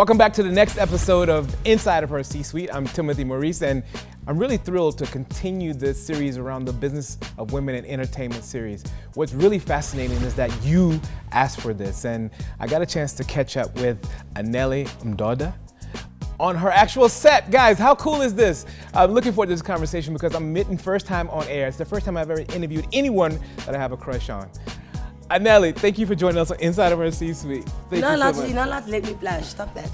Welcome back to the next episode of Inside of Her C-Suite. I'm Timothy Maurice, and I'm really thrilled to continue this series around the business of women in entertainment series. What's really fascinating is that you asked for this, and I got a chance to catch up with Anele Mdoda on her actual set. Guys, how cool is this? I'm looking forward to this conversation because I'm meeting first time on air. It's the first time I've ever interviewed anyone that I have a crush on. Anele, thank you for joining us on Inside of Her C-Suite. You're not allowed to let me blush. Stop that.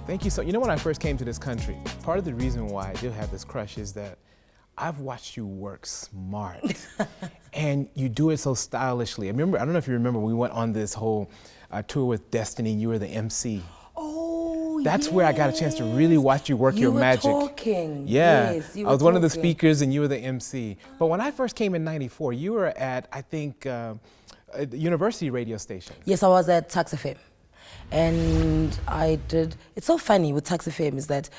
Thank you so. You know, when I first came to this country, part of the reason why I do have this crush is that I've watched you work smart, and you do it so stylishly. I don't know if you remember, we went on this whole tour with Destiny. You were the MC. Oh, That's where I got a chance to really watch you work your magic. You were talking. Yeah, Yes, you I was were one of the talking. speakers, and you were the MC. But when I first came in '94, you were at, I think, a university radio station. Yes, I was at Tax FM. And I did, it's so funny with Tax FM is that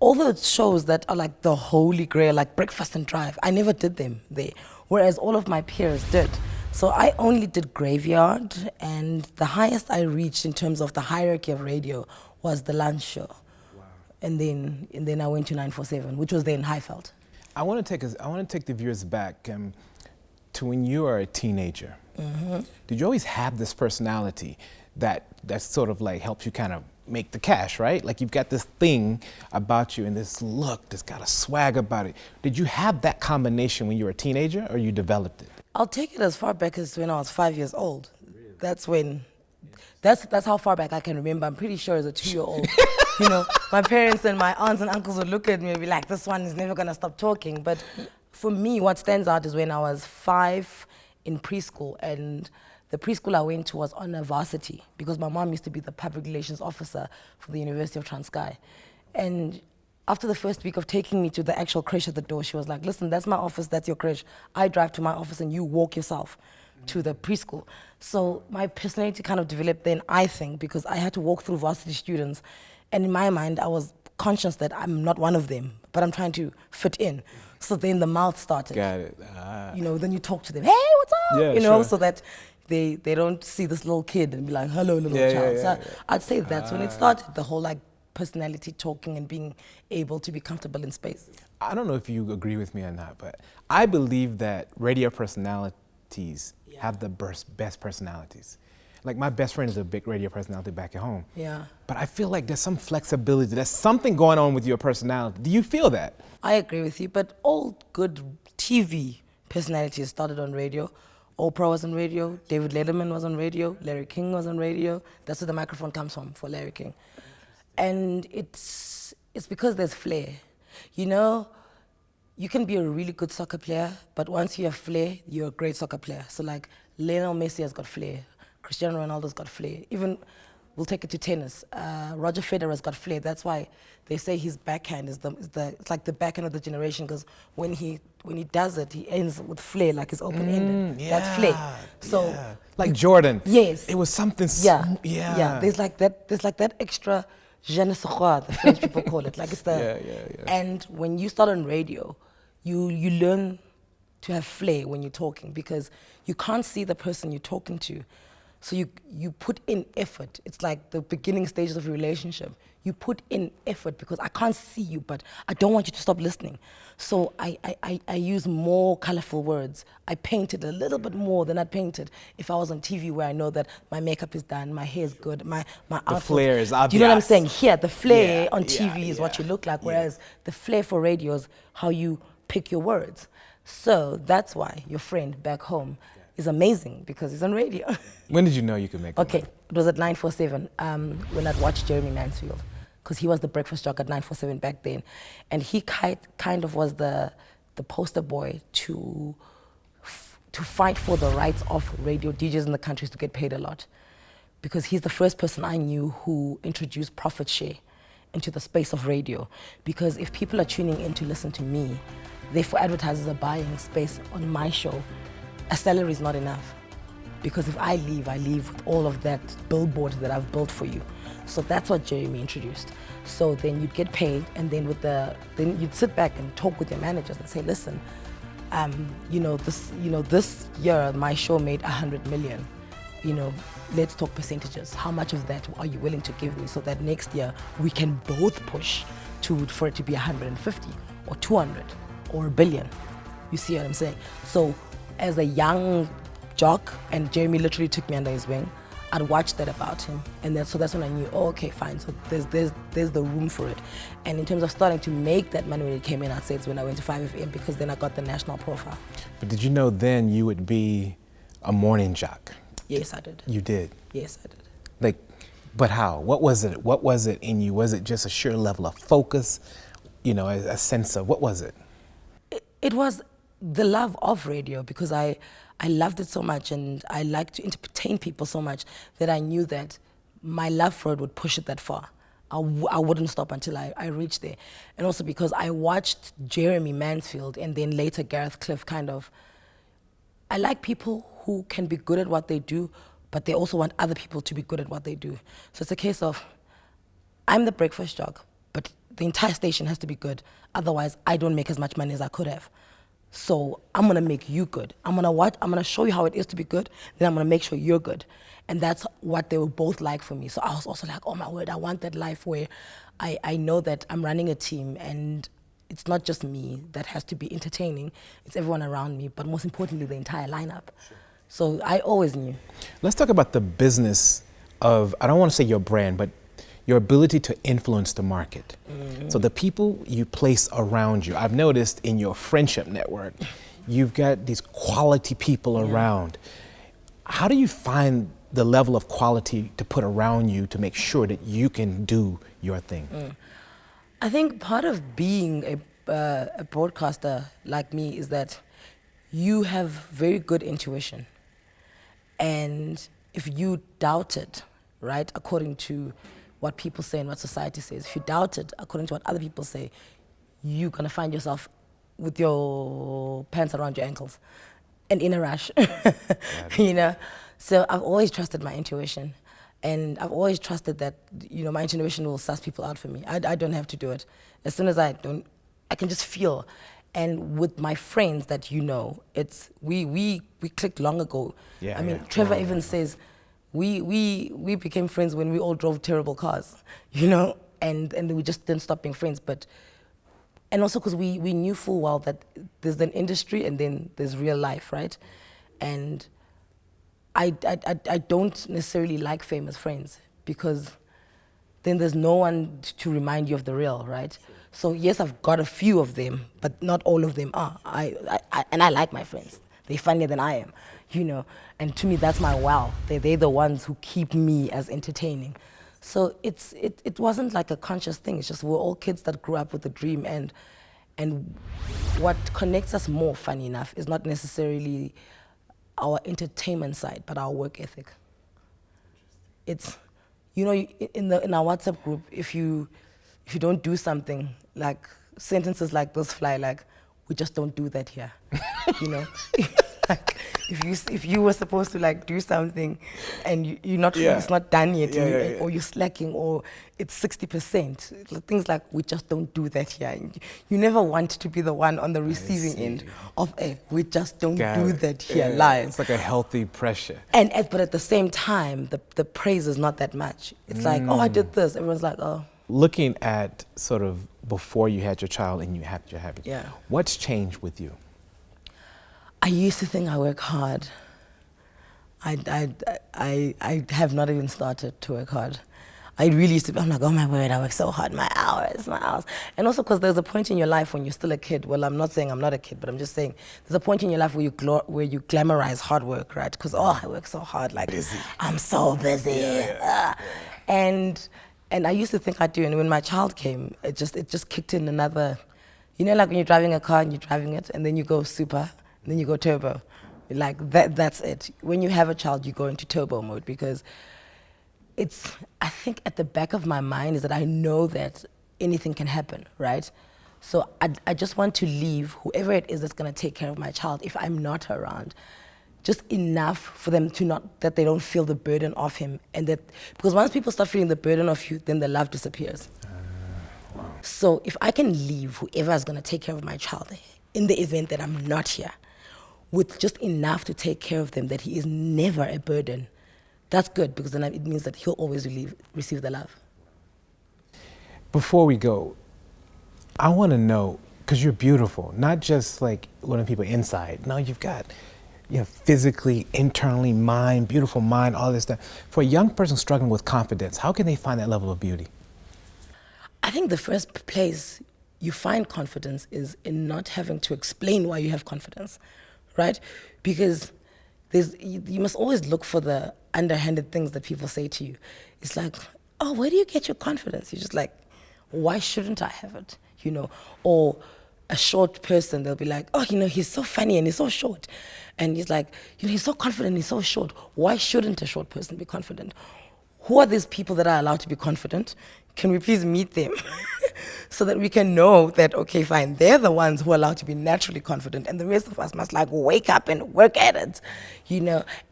all the shows that are like the holy grail, like Breakfast and Drive, I never did them there, whereas all of my peers did. So I only did Graveyard, and the highest I reached in terms of the hierarchy of radio was the lunch show. Wow. And then I went to 947, which was then Highveld. I want to take the viewers back to when you were a teenager. Mm-hmm. Did you always have this personality that sort of like helps you kind of make the cash, right? Like you've got this thing about you and this look that's got a swag about it. Did you have that combination when you were a teenager, or you developed it? I'll take it as far back as when I was 5 years old. Really? That's how far back I can remember. I'm pretty sure as a 2-year-old, you know, my parents and my aunts and uncles would look at me and be like, this one is never gonna stop talking. But for me, what stands out is when I was 5 in preschool, and the preschool I went to was on a varsity because my mom used to be the public relations officer for the University of Transkei. And after the first week of taking me to the actual creche at the door, she was like, listen, that's my office, that's your creche. I drive to my office and you walk yourself to the preschool. So my personality kind of developed then, I think, because I had to walk through varsity students. And in my mind, I was conscious that I'm not one of them, but I'm trying to fit in. So then the mouth started. Got it. You know, then you talk to them, hey, what's up? Yeah, you know, sure. so that they don't see this little kid and be like, hello, little child. So I'd say that's when it started, the whole like personality talking and being able to be comfortable in space. I don't know if you agree with me or not, but I believe that radio personalities have the best personalities. Like my best friend is a big radio personality back at home. Yeah. But I feel like there's some flexibility. There's something going on with your personality. Do you feel that? I agree with you, but all good TV personalities started on radio. Oprah was on radio, David Letterman was on radio, Larry King was on radio. That's where the microphone comes from for Larry King. And it's because there's flair. You know, you can be a really good soccer player, but once you have flair, you're a great soccer player. So like Lionel Messi has got flair, Cristiano Ronaldo's got flair. Even, we'll take it to tennis, Roger Federer's got flair. That's why they say his backhand is it's like the backhand of the generation, because when he does it, he ends with flair, like it's open-ended. That's flair. So, like Jordan. Yes. It was something. Yeah. There's like that extra je ne sais quoi, the French people call it. Like it's the. And when you start on radio, you learn to have flair when you're talking, because you can't see the person you're talking to. So you put in effort. It's like the beginning stages of a relationship. You put in effort because I can't see you, but I don't want you to stop listening. So I use more colorful words. I painted a little bit more than I'd painted if I was on TV, where I know that my makeup is done, my hair is good, my outfit. The flair is obvious. Do you know what I'm saying? Here, the flair on TV is what you look like, whereas the flair for radio is how you pick your words. So that's why your friend back home is amazing, because he's on radio. When did you know you could make it? Okay, it was at 947 when I'd watched Jeremy Mansfield, because he was the breakfast jock at 947 back then. And he kind of was the poster boy to fight for the rights of radio DJs in the countries to get paid a lot. Because he's the first person I knew who introduced profit share into the space of radio. Because if people are tuning in to listen to me, therefore advertisers are buying space on my show, a salary is not enough. Because if I leave with all of that billboard that I've built for you. So that's what Jeremy introduced. So then you'd get paid, and then then you'd sit back and talk with your managers and say, listen, this year my show made 100 million. let's talk percentages. How much of that are you willing to give me so that next year we can both push for it to be 150 or 200 or a billion? You see what I'm saying? So as a young jock, and Jeremy literally took me under his wing, I'd watched that about him, and that's when I knew, oh, okay, fine. So there's the room for it. And in terms of starting to make that money when it came in, I'd say it's when I went to 5FM, because then I got the national profile. But did you know then you would be a morning jock? Yes, I did. You did? Yes, I did. Like, but how? What was it? What was it in you? Was it just a sheer level of focus? A sense of, what was it? It was the love of radio, because I loved it so much, and I liked to entertain people so much that I knew that my love for it would push it that far. I wouldn't stop until I reached there. And also because I watched Jeremy Mansfield and then later Gareth Cliff I like people who can be good at what they do, but they also want other people to be good at what they do. So it's a case of, I'm the breakfast jock, but the entire station has to be good. Otherwise, I don't make as much money as I could have. So I'm gonna make you good. I'm gonna show you how it is to be good, then I'm gonna make sure you're good. And that's what they were both like for me. So I was also like, oh my word, I want that life where I know that I'm running a team, and it's not just me that has to be entertaining, it's everyone around me, but most importantly, the entire lineup. Sure. So I always knew. Let's talk about the business of, I don't want to say your brand, but your ability to influence the market. Mm-hmm. So the people you place around you, I've noticed in your friendship network, you've got these quality people around. How do you find the level of quality to put around you to make sure that you can do your thing? I think part of being a broadcaster like me is that you have very good intuition. And if you doubt it, right, according to what people say and what society says, if you doubt it according to what other people say, you're going to find yourself with your pants around your ankles and in a rush. So I've always trusted my intuition, and I've always trusted that my intuition will suss people out for me. I don't have to do it. As soon as I can just feel. And with my friends that it's we clicked long ago. Trevor even says we became friends when we all drove terrible cars, and we just didn't stop being friends. And also because we knew full well that there's an industry and then there's real life, right? And I don't necessarily like famous friends, because then there's no one to remind you of the real, right? So yes, I've got a few of them, but not all of them are. And I like my friends. They're funnier than I am, And to me, that's my wow. They're the ones who keep me as entertaining. So it wasn't like a conscious thing. It's just we're all kids that grew up with a dream, and what connects us more, funny enough, is not necessarily our entertainment side, but our work ethic. It's, in our WhatsApp group, if you don't do something, like sentences like this fly, like, we just don't do that here, Like, if you were supposed to do something and you're not, it's not done yet, or you're slacking, or it's 60%, things like, we just don't do that here. You never want to be the one on the receiving end of we just don't do that here live. It's like a healthy pressure. But at the same time, the praise is not that much. It's like, oh, I did this. Everyone's like, oh. Looking at sort of before you had your child and you had your habit, what's changed with you? I used to think I work hard. I have not even started to work hard. I really used to be, I'm like, oh my word, I work so hard, my hours. And also because there's a point in your life when you're still a kid. Well, I'm not saying I'm not a kid, but I'm just saying there's a point in your life where you glamorize hard work, right? Because, I work so hard, like, busy. I'm so busy. And I used to think I do, and when my child came, it just kicked in another, like when you're driving a car and you're driving it, and then you go super, and then you go turbo. Like that's it. When you have a child, you go into turbo mode, because I think at the back of my mind is that I know that anything can happen, right? So I just want to leave whoever it is that's gonna take care of my child, if I'm not around, just enough for them that they don't feel the burden of him, and because once people start feeling the burden of you, then the love disappears. Wow. So if I can leave whoever is gonna take care of my child in the event that I'm not here, with just enough to take care of them, that he is never a burden, that's good, because then it means that he'll always receive the love. Before we go, I want to know, because you're beautiful, not just like one of the people inside. No, you've got, physically, internally, mind, beautiful mind, all this stuff. For a young person struggling with confidence, how can they find that level of beauty? I think the first place you find confidence is in not having to explain why you have confidence, right? Because you must always look for the underhanded things that people say to you. It's like, oh, where do you get your confidence? You're just like, why shouldn't I have it? Or a short person, they'll be like, oh, he's so funny and he's so short. And he's like, he's so confident, he's so short. Why shouldn't a short person be confident? Who are these people that are allowed to be confident? Can we please meet them? So that we can know that, okay, fine, they're the ones who are allowed to be naturally confident, and the rest of us must wake up and work at it,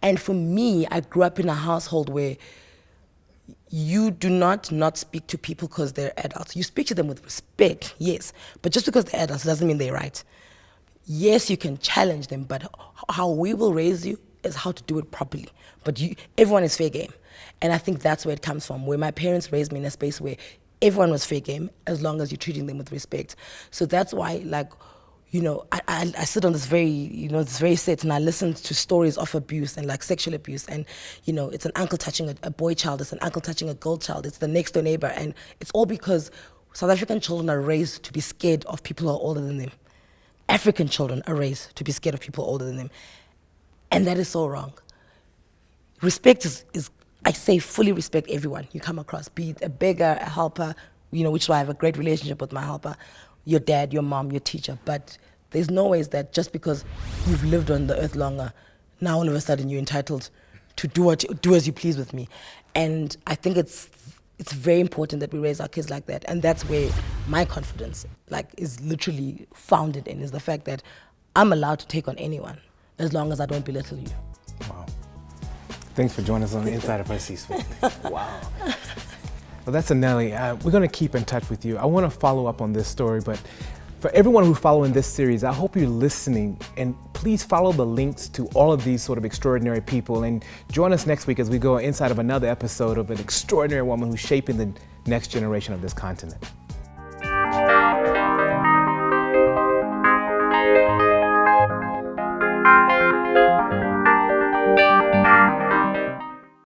And for me, I grew up in a household where you do not speak to people because they're adults. You speak to them with respect, yes, but just because they're adults doesn't mean they're right. Yes, you can challenge them, but how we will raise you is how to do it properly. But everyone is fair game. And I think that's where it comes from, where my parents raised me in a space where everyone was fair game as long as you're treating them with respect. So that's why, I sit on this very set, and I listen to stories of abuse and sexual abuse, and it's an uncle touching a boy child, it's an uncle touching a girl child, it's the next door neighbor, and it's all because South African children are raised to be scared of people who are older than them. African children are raised to be scared of people older than them, and that is so wrong. Respect is I say fully respect everyone you come across, be it a beggar, a helper, which is why I have a great relationship with my helper, your dad, your mom, your teacher. But there's no ways that just because you've lived on the earth longer, now all of a sudden you're entitled to do as you please with me. And I think it's very important that we raise our kids like that. And that's where my confidence is literally founded in, is the fact that I'm allowed to take on anyone as long as I don't belittle you. Wow. Thanks for joining us on the Inside of Her C-Suite. Wow. Well, that's Anele. We're going to keep in touch with you. I want to follow up on this story, but for everyone who's following this series, I hope you're listening, and please follow the links to all of these sort of extraordinary people, and join us next week as we go inside of another episode of an extraordinary woman who's shaping the next generation of this continent.